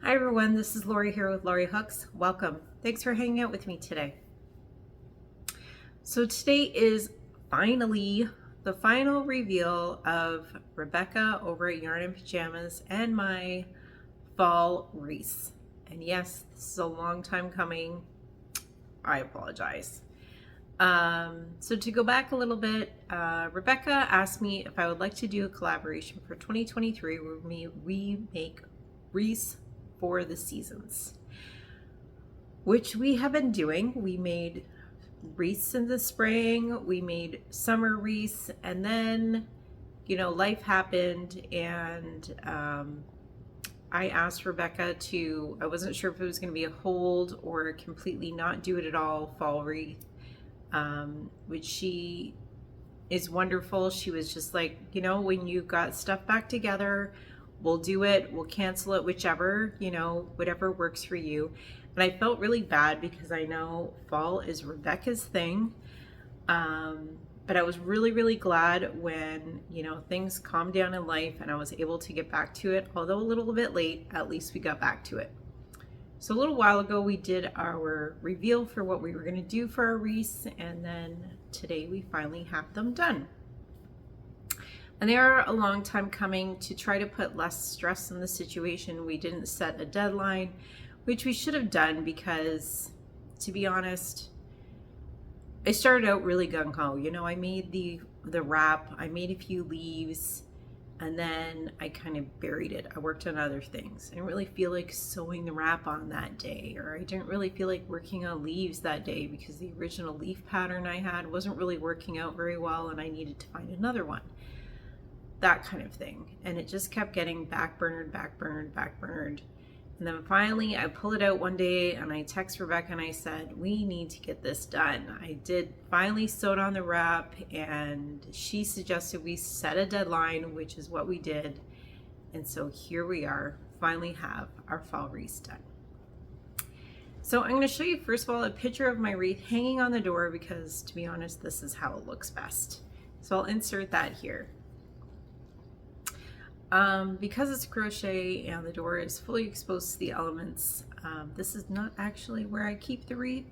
Hi everyone, this is Lori here with Lori Hooks. Welcome. Thanks for hanging out with me today. So today is finally the final reveal of Rebecca over at Yarn and Pajamas and my fall wreaths. And yes, this is a long time coming. I apologize. So to go back a little bit, Rebecca asked me if I would like to do a collaboration for 2023 where we make wreaths for the seasons, which we have been doing. We made wreaths in the spring, we made summer wreaths, and then life happened, and I asked Rebecca I wasn't sure if it was going to be a hold or completely not do it at all fall wreath, which she is wonderful. She was just like, when you got stuff back together, we'll do it, we'll cancel it, whichever, whatever works for you. And I felt really bad because I know fall is Rebecca's thing. But I was really, really glad when, things calmed down in life and I was able to get back to it. Although a little bit late, at least we got back to it. So a little while ago, we did our reveal for what we were going to do for our wreaths. And then today we finally have them done. And they are a long time coming. To try to put less stress in the situation, we didn't set a deadline, which we should have done because, to be honest, I started out really gung-ho. I made the wrap, I made a few leaves, and then I kind of buried it. I worked on other things. I didn't really feel like sewing the wrap on that day, or I didn't really feel like working on leaves that day because the original leaf pattern I had wasn't really working out very well and I needed to find another one. That kind of thing. And it just kept getting backburnered. And then finally I pull it out one day and I text Rebecca and I said, we need to get this done. I did finally sewed on the wrap and she suggested we set a deadline, which is what we did. And so here we are, finally have our fall wreath done. So I'm going to show you first of all a picture of my wreath hanging on the door because, to be honest, this is how it looks best. So I'll insert that here. Because it's crochet and the door is fully exposed to the elements, this is not actually where I keep the wreath.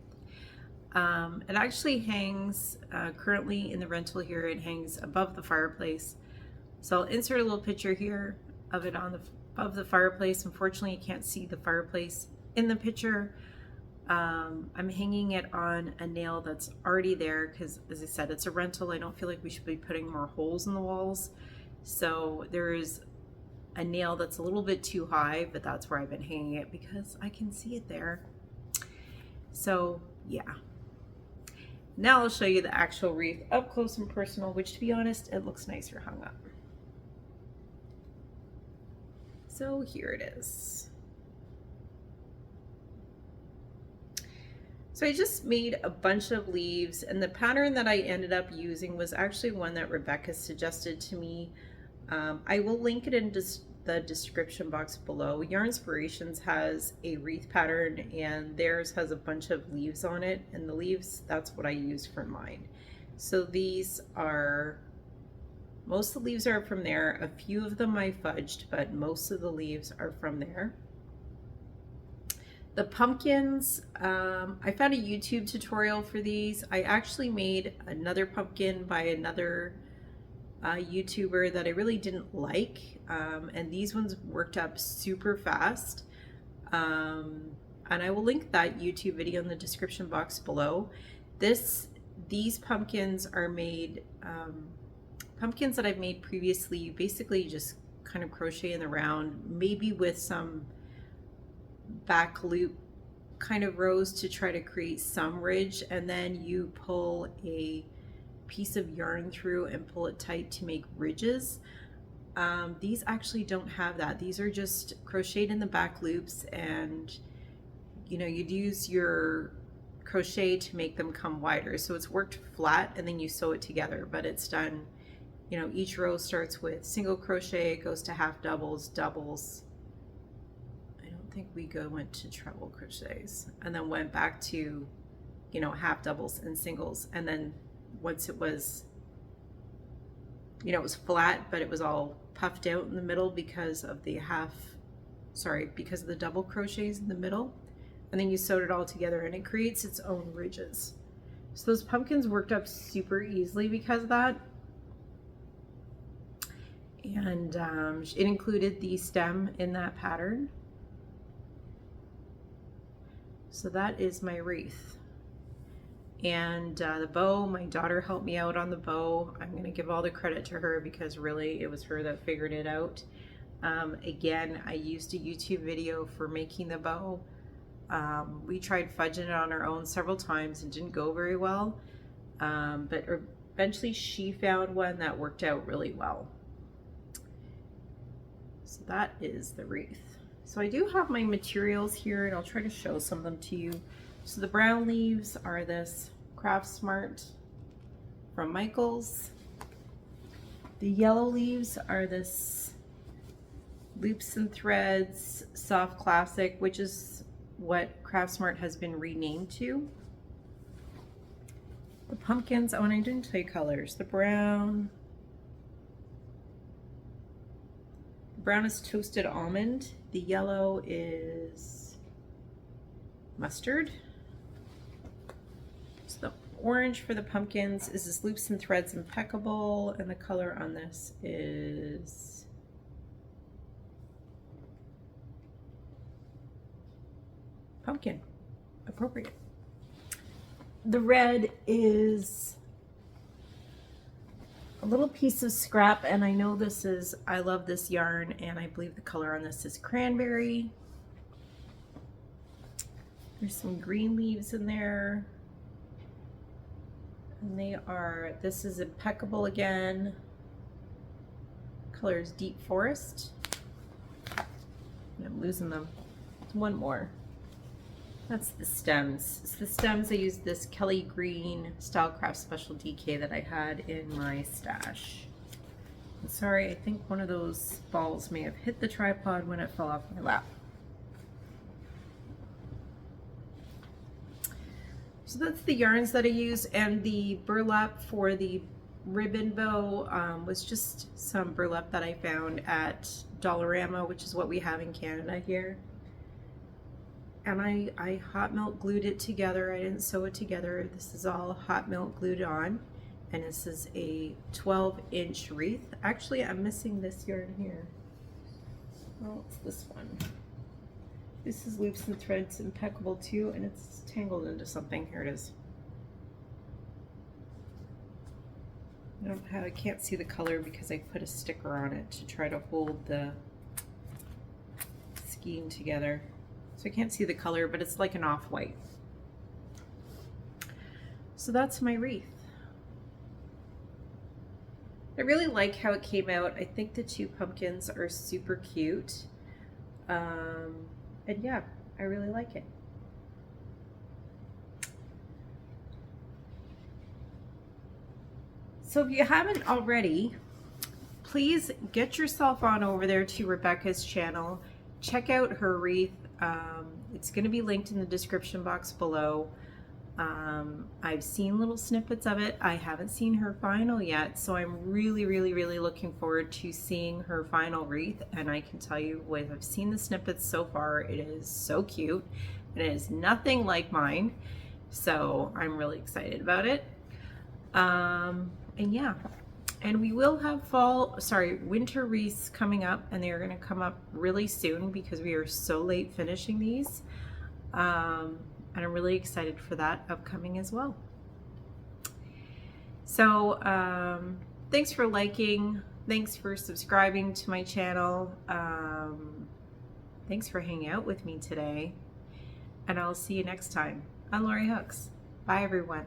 It actually hangs currently in the rental here. It hangs above the fireplace. So I'll insert a little picture here of it above the fireplace. Unfortunately, you can't see the fireplace in the picture. I'm hanging it on a nail that's already there because, as I said, it's a rental. I don't feel like we should be putting more holes in the walls. So there's a nail that's a little bit too high, but that's where I've been hanging it because I can see it there. So yeah. Now I'll show you the actual wreath up close and personal, which, to be honest, it looks nicer hung up. So here it is. So I just made a bunch of leaves, and the pattern that I ended up using was actually one that Rebecca suggested to me. I will link it in the description box below. Yarnspirations has a wreath pattern and theirs has a bunch of leaves on it, and the leaves, that's what I use for mine. So these are, most of the leaves are from there. A few of them I fudged, but most of the leaves are from there. The pumpkins, I found a YouTube tutorial for these. I actually made another pumpkin by another YouTuber that I really didn't like, and these ones worked up super fast, and I will link that YouTube video in the description box below. These pumpkins are made, pumpkins that I've made previously. You basically just kind of crochet in the round, maybe with some back loop kind of rows to try to create some ridge, and then you pull a piece of yarn through and pull it tight to make ridges. These actually don't have that. These are just crocheted in the back loops, and you'd use your crochet to make them come wider. So it's worked flat and then you sew it together, but it's done, each row starts with single crochet, goes to half doubles, doubles. I don't think we went to treble crochets, and then went back to, half doubles and singles. And then once it was, it was flat, but it was all puffed out in the middle because of the half sorry, because of the double crochets in the middle, and then you sewed it all together and it creates its own ridges. So those pumpkins worked up super easily because of that. And it included the stem in that pattern. So that is my wreath. And the bow, my daughter helped me out on the bow. I'm going to give all the credit to her because really it was her that figured it out. Again, I used a YouTube video for making the bow. We tried fudging it on our own several times and didn't go very well. But eventually she found one that worked out really well. So that is the wreath. So I do have my materials here and I'll try to show some of them to you. So the brown leaves are this Craft Smart from Michaels. The yellow leaves are this Loops and Threads Soft Classic, which is what Craft Smart has been renamed to. The pumpkins, oh, and I didn't tell you colors. The brown is Toasted Almond. The yellow is Mustard. So the orange for the pumpkins is this Loops and Threads Impeccable, and the color on this is Pumpkin, appropriate. The red is a little piece of scrap, and I know this is, I love this yarn, and I believe the color on this is Cranberry. There's some green leaves in there. And they are, this is Impeccable again. Color is Deep Forest. And I'm losing them. One more. That's the stems. It's the stems. I used this Kelly Green Stylecraft Special DK that I had in my stash. I'm sorry, I think one of those balls may have hit the tripod when it fell off my lap. So that's the yarns that I use, and the burlap for the ribbon bow was just some burlap that I found at Dollarama, which is what we have in Canada here. And I hot melt glued it together. I didn't sew it together. This is all hot melt glued on. And this is a 12-inch wreath. Actually, I'm missing this yarn here. Well, it's this one. This is Loops and Threads Impeccable too, and it's tangled into something. Here it is. I can't see the color because I put a sticker on it to try to hold the skein together. So I can't see the color, but it's like an off-white. So that's my wreath. I really like how it came out. I think the two pumpkins are super cute. And yeah, I really like it. So if you haven't already, please get yourself on over there to Rebecca's channel. Check out her wreath. It's going to be linked in the description box below. I've seen little snippets of it. I haven't seen her final yet, so I'm really looking forward to seeing her final wreath. And I can tell you, what I've seen the snippets so far, it is so cute. It is nothing like mine, so I'm really excited about it. And yeah, and we will have winter wreaths coming up, and they are going to come up really soon because we are so late finishing these. And I'm really excited for that upcoming as well. So thanks for liking, thanks for subscribing to my channel, thanks for hanging out with me today, and I'll see you next time on Lori Hooks. Bye everyone.